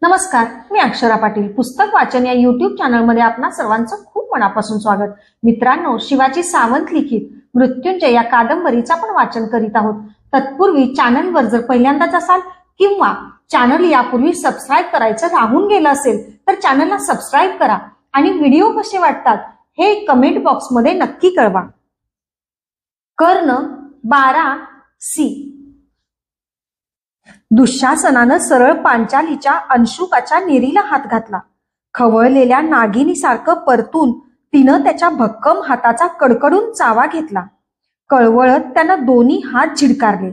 नमस्कार, मी अक्षरा पाटील. पुस्तक वाचन या यूट्यूब चॅनलमध्ये आपणा सर्वांचं खूप मनापासून स्वागत. मित्रांनो, शिवाजी सावंत लिखित मृत्युंजय या कादंबरीचं आपण वाचन करीत आहोत. तत्पूर्वी चॅनलवर जर पहिल्यांदाच असाल किंवा चॅनल यापूर्वी सबस्क्राईब करायचं राहून गेलं असेल तर चॅनलला सबस्क्राईब करा आणि व्हिडिओ कसे वाटतात हे कमेंट बॉक्समध्ये नक्की कळवा. कर्ण 12 दुःशासनानं सरळ पांचालीच्या अंशुकाच्या निरीला हात घातला. खवळलेल्या नागिनीसारखं परतून तिनं त्याच्या भक्कम हाताचा कडकडून चावा घेतला. कळवळत त्यानं दोन्ही हात झिडकारले.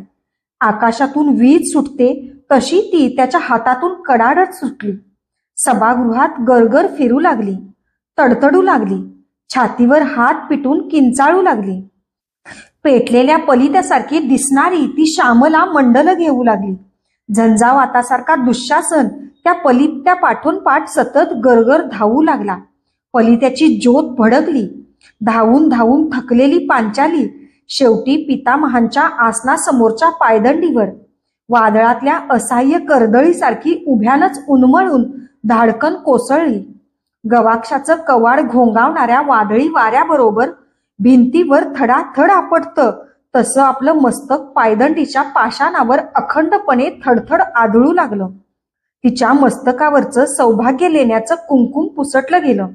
आकाशातून वीज सुटते तशी ती त्याच्या हातातून कडाडत सुटली. सभागृहात गरगर फिरू लागली, तडतडू लागली, छातीवर हात पिटून किंचाळू लागली. पेटलेल्या पलित्यासारखी दिसणारी ती श्यामला मंडल घेऊ लागली. झंझावातासारखा दुःशासन त्या पलित्या पाठोपाठ सतत गरगर धावू लागला. पलित्याची ज्योत भडकली. धावून धावून थकलेली पांचाली शेवटी पितामहांच्या आसनासमोरच्या पायदंडीवर वादळातल्या असह्य कर्दळीसारखी उभ्यानच उन्मळून धाडकन कोसळली. गवाक्षाचं कवाड घोंगावणाऱ्या वादळी वाऱ्याबरोबर भिंतीवर थडाथड आपटतं तसं आपलं मस्तक पायदंडीच्या पाषाणावर अखंडपणे थडथड आदळू लागलं. तिच्या मस्तकावरचं सौभाग्य लेण्याचं कुंकुम पुसटलं गेलं.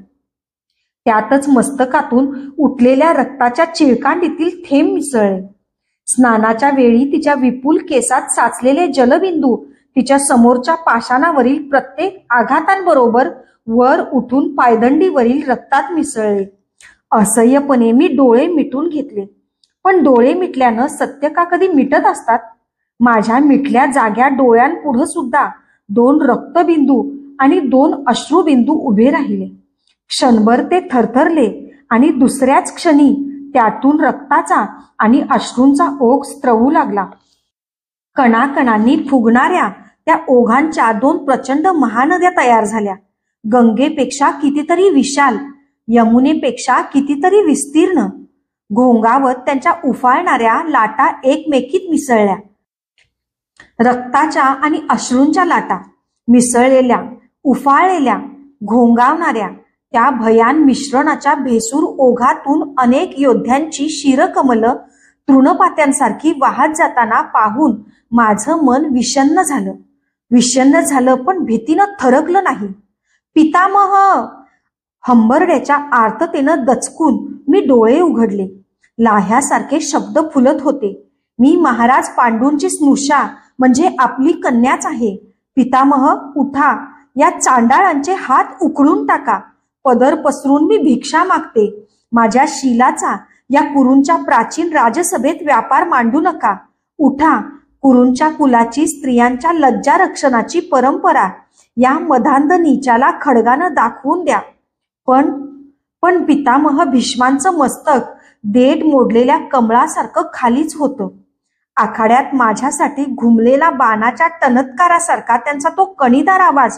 त्यातच मस्तकातून उठलेल्या रक्ताच्या चिळकांडीतील थेंब मिसळले. स्नानाच्या वेळी तिच्या विपुल केसात साचलेले जलबिंदू तिच्या समोरच्या पाषाणावरील प्रत्येक आघातांबरोबर वर उठून पायदंडीवरील रक्तात मिसळले. असह्यपणे मी डोळे मिटून घेतले. पण डोळे मिटल्यानं सत्य का कधी मिटत असतात? माझ्या मिटल्या जाग्या डोळ्यांपुढं सुद्धा 2 रक्तबिंदू आणि 2 अश्रुबिंदू उभे राहिले. क्षणभर ते थरथरले आणि दुसऱ्याच क्षणी त्यातून रक्ताचा आणि अश्रूंचा ओघ स्त्रवू लागला. कणाकणांनी फुगणाऱ्या त्या ओघांच्या 2 प्रचंड महानद्या तयार झाल्या. गंगेपेक्षा कितीतरी विशाल, यमुनेपेक्षा कितीतरी विस्तीर्ण. घोंगावत त्यांच्या उफाळणाऱ्या लाटा एकमेकीत मिसळल्या. रक्ताच्या आणि अश्रूंच्या लाटा मिसळलेल्या, उफाळलेल्या, घोंगावणाऱ्या त्या भयान मिश्रणाच्या भेसूर ओघातून अनेक योद्ध्यांची शिरकमलं तृणपात्यांसारखी वाहत जाताना पाहून माझं मन विषण्ण झालं. विषण्ण झालं पण भीतीनं थरकलं नाही. पितामह! हंबरड्याच्या आर्ततेनं दचकून मी डोळे उघडले. लाह्यासारखे शब्द फुलत होते. मी महाराज पांडूंची स्नुषा म्हणजे आपली कन्याच आहे. पितामह उठा, या चांडाळांचे हात उखडून टाका. पदर पसरून मी भिक्षा मागते. माझ्या शीलाचा या कुरूंच्या प्राचीन राजसभेत व्यापार मांडू नका. उठा, कुरूंच्या कुलाची स्त्रियांच्या लज्जा रक्षणाची परंपरा या मधांध नीचाला खडगानं दाखवून द्या. पण पितामह भीष्मांचं मस्तक देठ मोडलेल्या कमळासारखं खालीच होतं. आखाड्यात माझ्यासाठी घुमलेला बाणाच्या टणत्कारासारखा त्यांचा तो कणीदार आवाज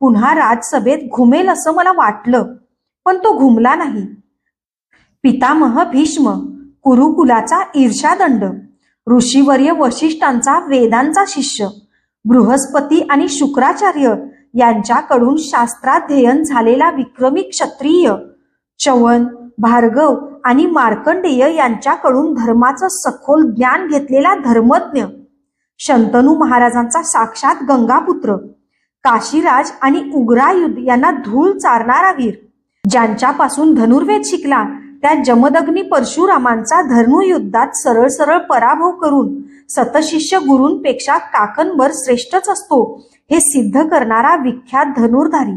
पुन्हा राजसभेत घुमेल असं मला वाटलं, पण तो घुमला नाही. पितामह भीष्म, कुरुकुलाचा ईर्षादंड, ऋषीवर्य वशिष्ठांचा वेदांचा शिष्य, बृहस्पती आणि शुक्राचार्य यांच्याकडून शास्त्राध्ययन झालेला विक्रमी क्षत्रिय, च्यवन, भार्गव आणि मार्कंडेय यांच्याकडून धर्माचं सखोल ज्ञान घेतलेला धर्मज्ञ, शंतनू महाराजांचा साक्षात गंगापुत्र, काशीराज आणि उग्रायुध यांना धूळ चारणारा वीर, ज्यांच्यापासून धनुर्वेद शिकला त्या जमदग्नी परशुरामांचा धनुयुद्धात सरळ सरळ पराभव करून सतशिष्य गुरूंपेक्षा काकणभर श्रेष्ठच असतो हे सिद्ध करणारा विख्यात धनुर्धारी,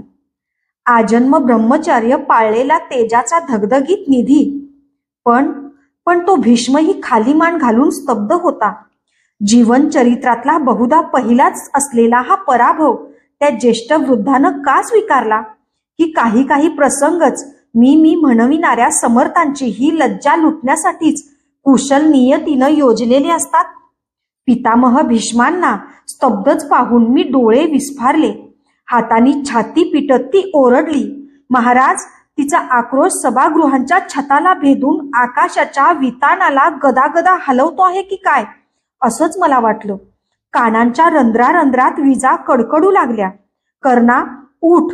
आजन्म ब्रह्मचर्य पाळलेला तेजाचा धगधगीत निधी. पण तो भीष्मही खाली मान घालून स्तब्ध होता. जीवनचरित्रातला बहुधा पहिलाच असलेला हा पराभव त्या ज्येष्ठ वृद्धानं का स्वीकारला? की काही प्रसंगच मी म्हणविणाऱ्या समर्थांची ही लज्जा लुटण्यासाठीच कुशल नियतीनं योजलेले असतात? पितामह भीष्मांना स्तब्धच पाहून मी डोळे विस्फारले. हातानी छाती पिटत ती ओरडली, महाराज! तिचा आक्रोश सभागृहांच्या छताला भेदून आकाशाच्या वितानाला गदागदा हलवतो आहे की काय असंच मला वाटलं. कानांच्या रंध्रारंध्रात विजा कडकडू लागल्या. कर्णा उठ,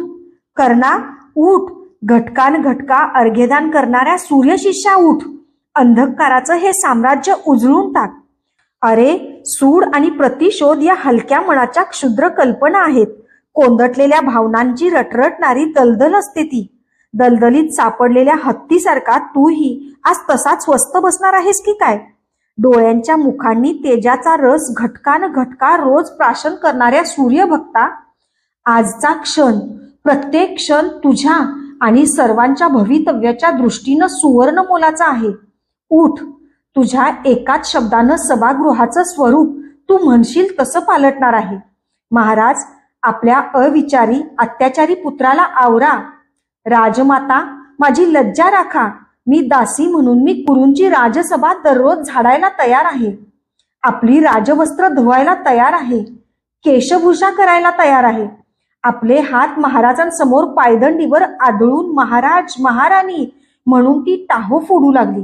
कर्णा उठ, घटकान घटका अर्घ्यदान करणाऱ्या सूर्यशिष्या उठ, अंधकाराचं हे साम्राज्य उजळून टाक. अरे सूड आणि प्रतिशोध या हलक्या मनाच्या क्षुद्र कल्पना आहेत. कोंदटलेल्या भावनांची रटरटणारी दलदल असते ती. दलदलीत सापडलेल्या हत्तीसारखा तूही आज तसाच स्वस्त बसणार आहेस की काय? डोळ्यांच्या मुखांनी तेजाचा रस घटकान घटका रोज प्राशन करणाऱ्या सूर्यभक्ता, आजचा क्षण, प्रत्येक क्षण तुझ्या आणि सर्वांच्या भवितव्याच्या दृष्टीनं सुवर्ण मोलाचा आहे. उठ, तुझ्या एकाच शब्दानं सभागृहाचं स्वरूप तू म्हणशील तसं पालटणार आहे. महाराज, आपल्या अविचारी अत्याचारी पुत्राला आवरा. राजमाता, माझी लज्जा राखा. मी दासी म्हणून मी कुरूंची राजसभा दररोज झाडायला तयार आहे. आपली राजवस्त्र धुवायला तयार आहे. केशभूषा करायला तयार आहे. आपले हात महाराजांसमोर पायदंडीवर आदळून महाराज महाराणी म्हणून ती टाहो फोडू लागली.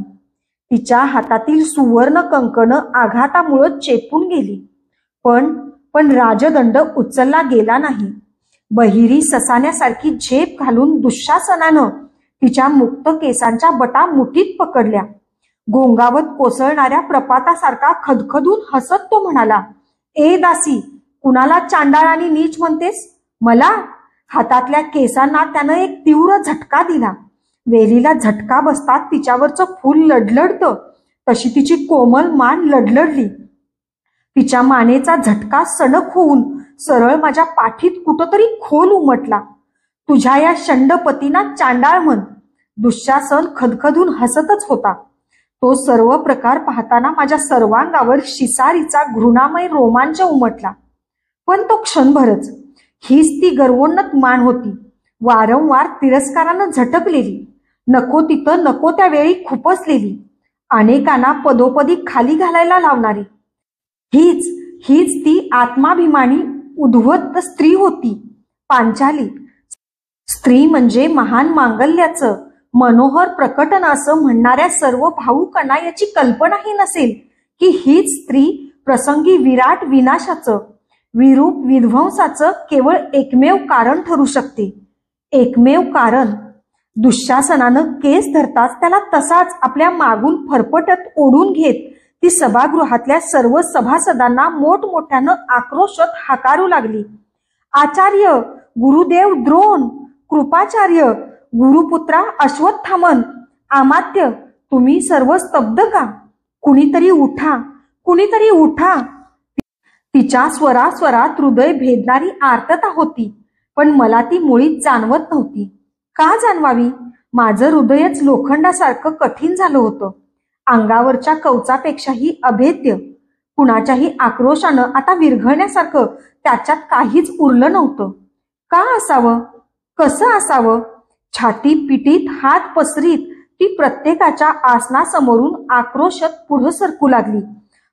तिच्या हातातील सुवर्ण कंकण आघातामुळे चेपून गेली. पण राजदंड उचलला गेला नाही. बहिरी ससाण्यासारखी झेप घालून दुःशासनानं तिच्या मुक्त केसांच्या बटा मुठीत पकडल्या. गोंगावत कोसळणाऱ्या प्रपातासारखा खदखदून हसत तो म्हणाला, ए दासी, कुणाला चांडाळ आणि नीच म्हणतेस? मला? हातातल्या केसांना त्यानं एक तीव्र झटका दिला. वेलीला झटका बसतात तिच्यावरचं फूल लढलढतं तशी तिची कोमल मान लढलढली. तिच्या मानेचा झटका सणक होऊन सरळ माझ्या पाठीत कुठंतरी खोल उमटला. तुझ्या या शंडपतीना चांडाळ म्हण. दुःशासन खदखदून हसतच होता. तो सर्व प्रकार पाहताना माझ्या सर्वांगावर शिसारीचा घृणामय रोमांच उमटला. पण तो क्षणभरच. हीच ती गर्वोन्नत मान होती, वारंवार तिरस्कारानं झटकलेली, नको तिथं नको त्या वेळी खुपसलेली, अनेकांना पदोपदी खाली घालायला लावणारी. हीच ती आत्माभिमानी उद्धत स्त्री होती, पांचाली. स्त्री म्हणजे महान मांगल्याचं मनोहर प्रकटन असं म्हणणाऱ्या सर्व भाऊकांना याची कल्पनाही नसेल की हीच स्त्री प्रसंगी विराट विनाशाचं, विरूप विध्वंसाचं केवळ एकमेव कारण ठरू शकते. एकमेव कारण. दुःशासनानं केस धरताच त्याला तसाच आपल्या मागून फरफटत ओढून घेत ती सभागृहातल्या सर्व सभासदांना मोठमोठ्यानं आक्रोशत हाकारू लागली. आचार्य, गुरुदेव द्रोण, कृपाचार्य, गुरुपुत्रा अश्वत्थामन, अमात्य, तुम्ही सर्व स्तब्ध का? कुणीतरी उठा, कुणीतरी उठा. तिच्या स्वरात हृदय भेदणारी आर्तता होती, पण मला ती मुळीच जाणवत नव्हती. का जाणवावी? माझं हृदयच लोखंडासारखं कठीण झालं होतं. अंगावरच्या कवचापेक्षाही अभेद्य. कुणाच्याही आक्रोशानं आता विरघळण्यासारखं त्याच्यात काहीच उरलं नव्हतं. का असावं? कसं असावं? छाती पिटीत हात पसरीत ती प्रत्येकाच्या आसनासमोरून आक्रोशत पुढं सरकू लागली.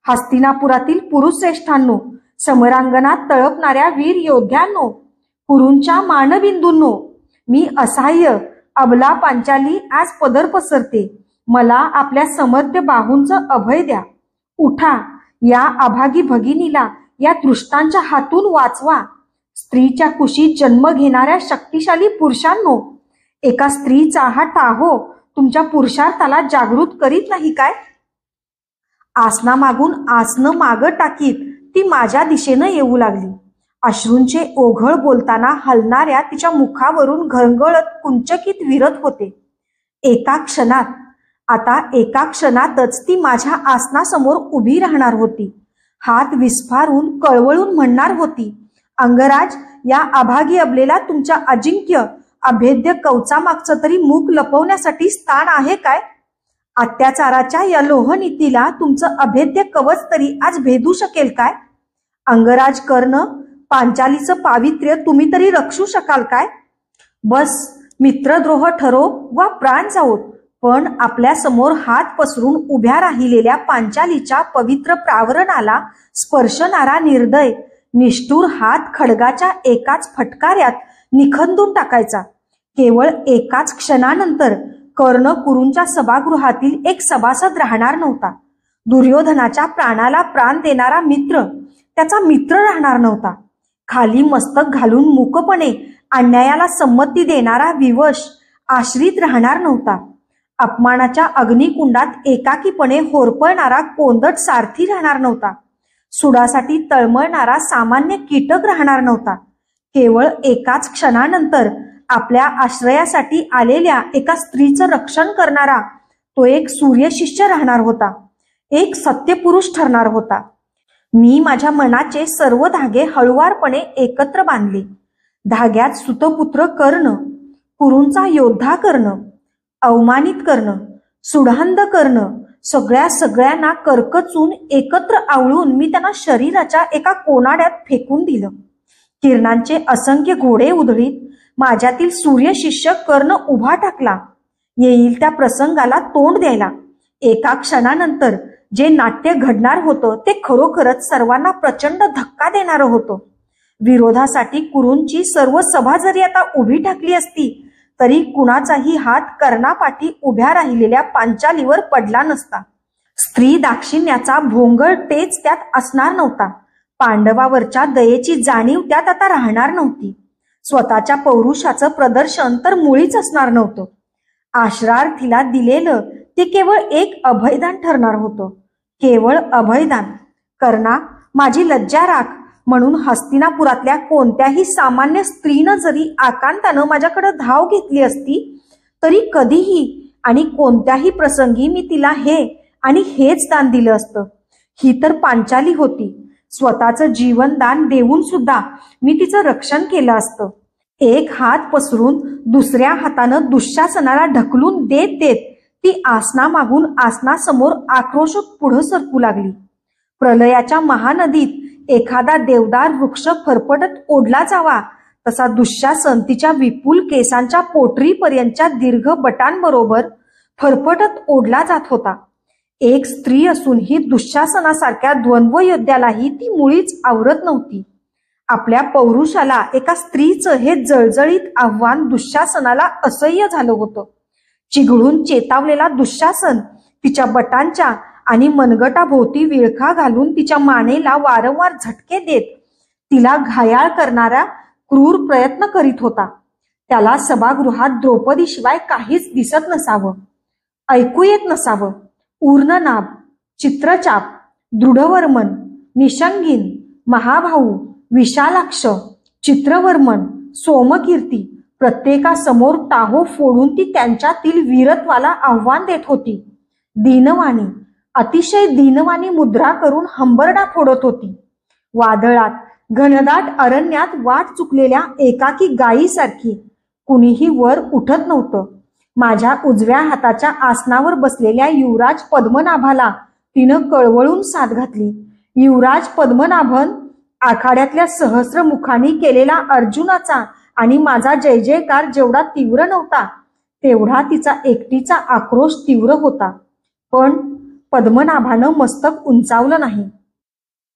हस्तिनापुरातील पुरुष श्रेष्ठांनो, समरांगणात तळपणाऱ्या वीर योद्ध्यांनो, कुरूंच्या मानबिंदूंनो, मी असहाय्य अबला पांचाली आज पदर पसरते. मला आपल्या समर्थ बाहूंचं अभय द्या. उठा, या अभागी भगिनीला या दृष्टांच्या हातून वाचवा. स्त्रीच्या कुशीत जन्म घेणाऱ्या शक्तिशाली पुरुषांनो, एका स्त्रीचा हा टाहो तुमच्या पुरुषार्थाला जागृत करीत नाही काय? आसनामागून आसनं मागं टाकीत ती माझ्या दिशेनं येऊ लागली. अश्रूंचे ओघळ बोलताना हलणाऱ्या तिच्या मुखावरून घरंगळत कुंचकित विरत होते. एका क्षणातच ती माझ्या आसनासमोर उभी राहणार होती. हात विस्फारून कळवळून म्हणणार होती, अंगराज, या अभागी अबलेला तुमच्या अजिंक्य अभेद्य कवचामागचं तरी मुख लपवण्यासाठी स्थान आहे काय? अत्याचाराच्या या लोहनीतीला तुमचं अभेद्य कवच तरी आज भेदू शकेल काय? अंगराज कर्ण, पांचालीचं पावित्र्य तुम्ही तरी रक्षू शकाल काय? बस, मित्रद्रोह ठरो वा प्राण जाओत, पण आपल्या समोर हात पसरून उभ्या राहिलेल्या पांचालीच्या पवित्र प्रावरणाला स्पर्शणारा निर्दय निष्ठुर हात खडगाच्या एकाच फटकाऱ्यात निखंदून टाकायचा. केवळ एकाच क्षणानंतर कर्ण कुरूंच्या सभागृहातील एक सभासद राहणार नव्हता. दुर्योधनाच्या प्राणाला प्राण देणारा मित्र त्याचा मित्र राहणार नव्हता. खाली मस्तक घालून मूकपणे अन्यायाला संमती देणारा विवश आश्रित राहणार नव्हता. अपमानाच्या अग्निकुंडात एकाकीपणे होरपळणारा कोंदट सारथी राहणार नव्हता. सुडासाठी तळमळणारा सामान्य कीटक राहणार नव्हता. केवळ एकाच क्षणानंतर आपल्या आश्रयासाठी आलेल्या एका स्त्रीचं रक्षण करणारा तो एक सूर्यशिष्य राहणार होता. एक सत्यपुरुष ठरणार होता. मी माझ्या मनाचे सर्व धागे हळुवारपणे एकत्र बांधले. धाग्यात सुतपुत्र करणं, कुरूंचा योद्धा करणं, अवमानित करणं, सुडांध करणं, सगळ्यांना करकचून एकत्र आवळून मी त्यांना शरीराच्या एका कोनाड्यात फेकून दिलं. किरणांचे असंख्य घोडे उधळीत माझ्यातील सूर्यशिष्य कर्ण उभा टाकला. येईल त्या प्रसंगाला तोंड द्यायला. एका क्षणानंतर जे नाट्य घडणार होतं ते खरोखरच सर्वांना प्रचंड धक्का देणारं होतं. विरोधासाठी कुरूंची सर्व सभा जरी आता उभी ठाकली असती तरी कुणाचाही हात कर्णापाठी उभ्या राहिलेल्या पांचालीवर पडला नसता. स्त्री दाक्षिण्याचा भोंगळ टेच त्यात असणार नव्हता. पांडवावरच्या दयेची जाणीव त्यात आता राहणार नव्हती. स्वतःच्या पौरुषाचं प्रदर्शन तर मुळीच असणार नव्हतं. आश्रार्थीला दिलेलं ते केवळ एक अभयदान ठरणार होतं. केवळ अभयदान. कर्णा, माझी लज्जा राख म्हणून हस्तिनापुरातल्या कोणत्याही सामान्य स्त्रीनं जरी आकांतानं माझ्याकडे धाव घेतली असती तरी कधीही आणि कोणत्याही प्रसंगी मी तिला हे आणि हेच दान दिलं असतं. ही तर पांचाली होती. स्वतःचं जीवनदान देऊन सुद्धा मी तिचं रक्षण केलं असतं. एक हात पसरून दुसऱ्या हातानं दुःशासनाला ढकलून देत देत ती आसनामागून आसनासमोर आक्रोशात पुढं सरकू लागली. प्रलयाच्या महानदीत एखादा देवदार वृक्ष फरफटत ओढला जावा तसा दुःशासन तिच्या विपुल केसांच्या पोटरीपर्यंतच्या दीर्घ बटांबरोबर फरफटत ओढला जात होता. एक स्त्री असून ही दुःशासनासारख्या द्वंद्व योद्ध्यालाही ती मुळीच आवरत नव्हती. आपल्या पौरुषाला एका स्त्रीचं हे जळजळीत आव्हान दुःशासनाला असह्य झालं होतं. चिघळून चेतावलेला दुःशासन तिच्या बटांच्या आणि मनगटाभोवती विळखा घालून तिच्या मानेला वारंवार झटके देत तिला घायाळ करणारा क्रूर प्रयत्न करीत होता. त्याला सभागृहात द्रौपदीशिवाय काहीच दिसत नसावं, ऐकू येत नसावं. ऊर्णनाभ, चित्रचाप, दृढवर्मन, निशंगीन, महाभाऊ, विशालाक्ष, चित्रवर्मन, सोमकीर्ती प्रत्येकासमोर टाहो फोडून ती त्यांच्यातील वीरत्वाला आव्हान देत होती. दीनवाणी, अतिशय दीनवाणी मुद्रा करून हंबरडा फोडत होती. वादळात, घनदाट अरण्यात वाट चुकलेल्या एकाकी गायीसारखी कुणीही वर उठत नव्हतं. माझ्या उजव्या हाताच्या आसनावर बसलेल्या युवराज पद्मनाभाला तिनं कळवळून साद घातली. युवराज पद्मनाभन आखाड्यातल्या सहस्र मुखांनी केलेला अर्जुनाचा आणि माझा जय जयकार जेवढा तीव्र नव्हता तेवढा तिचा एकटीचा आक्रोश तीव्र होता. पण पद्मनाभानं मस्तक उंचावलं नाही.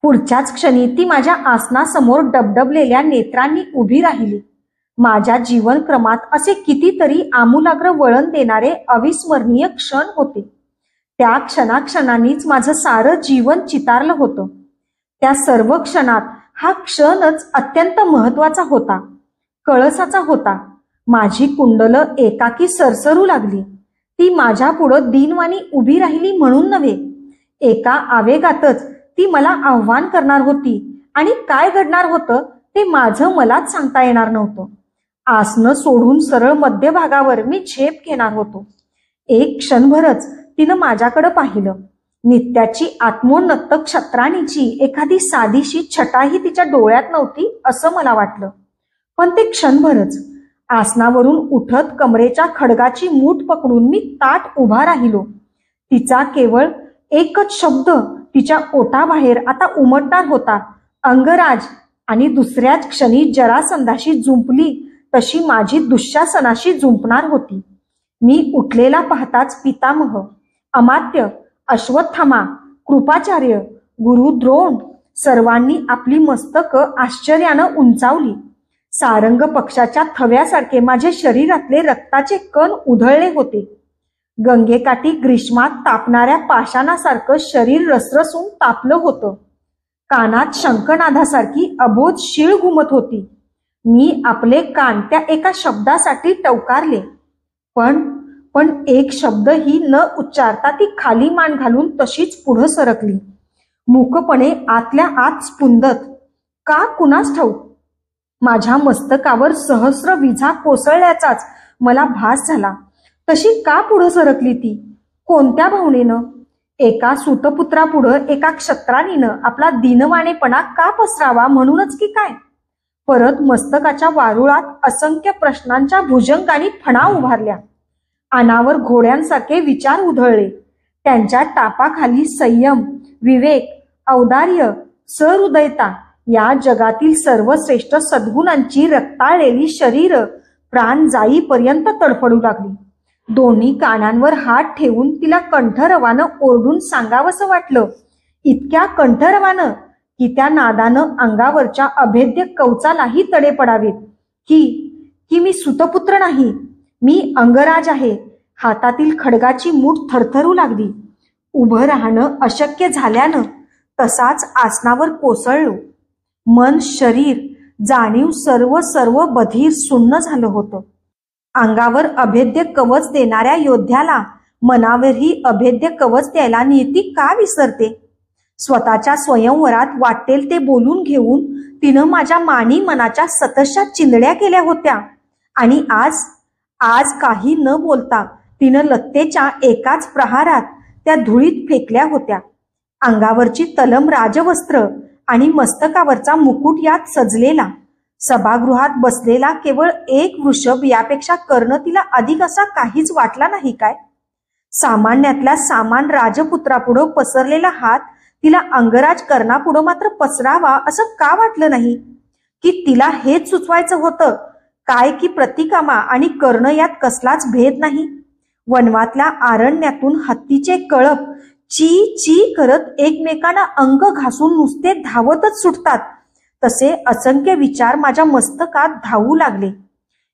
पुढच्याच क्षणी ती माझ्या आसनासमोर डबडबलेल्या नेत्रांनी उभी राहिली. माझ्या जीवनक्रमात असे कितीतरी आमूलाग्र वळण देणारे अविस्मरणीय क्षण होते. त्या क्षणाक्षणांनीच माझं सारं जीवन चितारलं होतं. त्या सर्व क्षणात हा क्षणच अत्यंत महत्वाचा होता, कळसाचा होता. माझी कुंडलं एकाकी सरसरू लागली. ती माझ्या पुढं दीनवाणी उभी राहिली म्हणून नव्हे, एका आवेगातच ती मला आव्हान करणार होती आणि काय घडणार होतं ते माझं मलाच सांगता येणार नव्हतं. आसनं सोडून सरळ मध्यभागावर मी झेप घेणार होतो. एक क्षणभरच तिनं माझ्याकडे पाहिलं. नित्याची आत्मोन्नत क्षत्राणीची एखादी साधीशी छटाही तिच्या डोळ्यात नव्हती असं मला वाटलं. पण ते क्षणभरच. आसनावरून उठत कमरेच्या खडगाची मूठ पकडून मी ताठ उभा राहिलो. तिचा केवळ एकच शब्द तिच्या ओठाबाहेर आता उमटणार होता, अंगराज. आणि दुसऱ्याच क्षणी जरासंधाशी जुंपली तशी माझी दुःशासनाशी जुंपणार होती. मी उठलेला पाहताच पितामह, अमात्य, अश्वत्थामा, कृपाचार्य, गुरु द्रोण सर्वांनी आपली मस्तकं आश्चर्यानं उंचावली. सारंग पक्षाच्या थव्यासारखे माझे शरीरातले रक्ताचे कण उधळले होते. गंगेकाठी ग्रीष्मात तापणाऱ्या पाषाणासारखं शरीर रसरसून तापलं होतं. कानात शंखनादासारखी अबोध शीळ घुमत होती. मी आपले कान त्या एका शब्दासाठी टवकारले, पण एक शब्दही न उच्चारता ती खाली मान घालून तशीच पुढं सरकली, मूकपणे आतल्या आत स्पुंदत. का कुणास ठाऊक माझ्या मस्तकावर सहस्र विजा कोसळल्याचाच मला भास झाला. तशी का पुढं सरकली ती? कोणत्या भावनेनं? एका सूतपुत्रापुढं एका क्षत्रानीनं आपला दीनवाणेपणा का पसरावा म्हणूनच की काय? परत मस्तकाच्या वारुळात असंख्य प्रश्नांच्या भुजंगाने फणा उभारल्या. अनावर घोड्यांसारखे विचार उधळले. त्यांच्या टापाखाली संयम, विवेक, औदार्य, सहृदयता या जगातील सर्वश्रेष्ठ सद्गुणांची रक्ताळलेली शरीर प्राण जाईपर्यंत तडफडू लागली. दोन्ही कानांवर हात ठेवून तिला कंठरवानं ओरडून सांगावंसं वाटलं, इतक्या कंठरवानं की त्या नादानं अंगावरच्या अभेद्य कवचालाही तडे पडावेत, की मी सुतपुत्र नाही, मी अंगराज आहे. हातातील खडगाची मूठ थरथरू लागली. उभं राहणं अशक्य झाल्यानं तसाच आसनावर कोसळलो. मन, शरीर, जाणीव सर्व बधीर सुन्न झालं होतं. अंगावर अभेद्य कवच देणाऱ्या योद्ध्याला मनावरही अभेद्य कवच द्यायला नियती का विसरते? स्वतःच्या स्वयंवरात वाटेल ते बोलून घेऊन तिनं माझ्या मानी मनाच्या सततच्या चिंधड्या केल्या होत्या. आणि आज काही न बोलता तिनं लत्तेच्या एकाच प्रहारात त्या धुळीत फेकल्या होत्या. अंगावरची तलम राजवस्त्र आणि मस्तकावरचा मुकुट यात सजलेला. सभागृहात बसलेला केवळ एक वृषभ यापेक्षा कर्ण तिला अधिक असा काहीच वाटला नाही काय? सामान्यातल्या सामान राजपुत्रापुढं पसरलेला हात तिला अंगराज कर्णापुढं मात्र पसरावा असं का वाटलं नाही? की तिला हेच सुचवायचं होतं काय की प्रतिकामा आणि कर्ण यात कसलाच भेद नाही? वनवातल्या आरण्यातून हत्तीचे कळप ची ची करत एकमेकांना अंग घासून नुसते धावतच सुटतात, तसे असंख्य विचार माझ्या मस्तकात धावू लागले.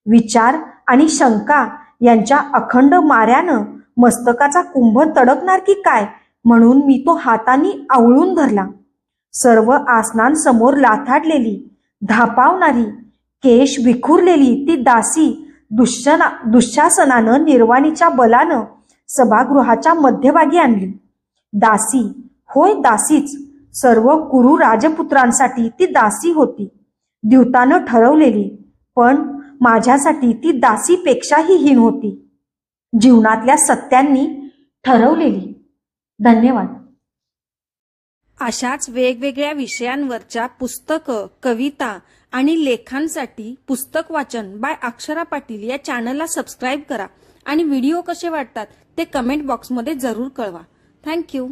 विचार आणि शंका यांच्या अखंड माऱ्यानं मस्तकाचा कुंभ तडकणार की काय म्हणून मी तो हाताने आवळून धरला. सर्व आसनांसमोर लाथाडलेली, धापावणारी, केश विखुरलेली ती दासी दुःशासनानं निर्वाणीच्या बलानं सभागृहाच्या मध्यभागी आणली. दासी, होय दासीच. सर्व कुरु राजपुत्रांसाठी ती दासी होती, द्यूतानं ठरवलेली. पण माझ्यासाठी ती दासीपेक्षाही हीन होती, जीवनातल्या सत्यांनी ठरवलेली. धन्यवाद. अशाच वेगवेगळ्या विषयांवरच्या पुस्तकं, कविता आणि लेखांसाठी पुस्तक वाचन बाय अक्षरा पाटील या चॅनलला सबस्क्राईब करा आणि व्हिडिओ कसे वाटतात ते कमेंट बॉक्समध्ये जरूर कळवा. थँक्यू.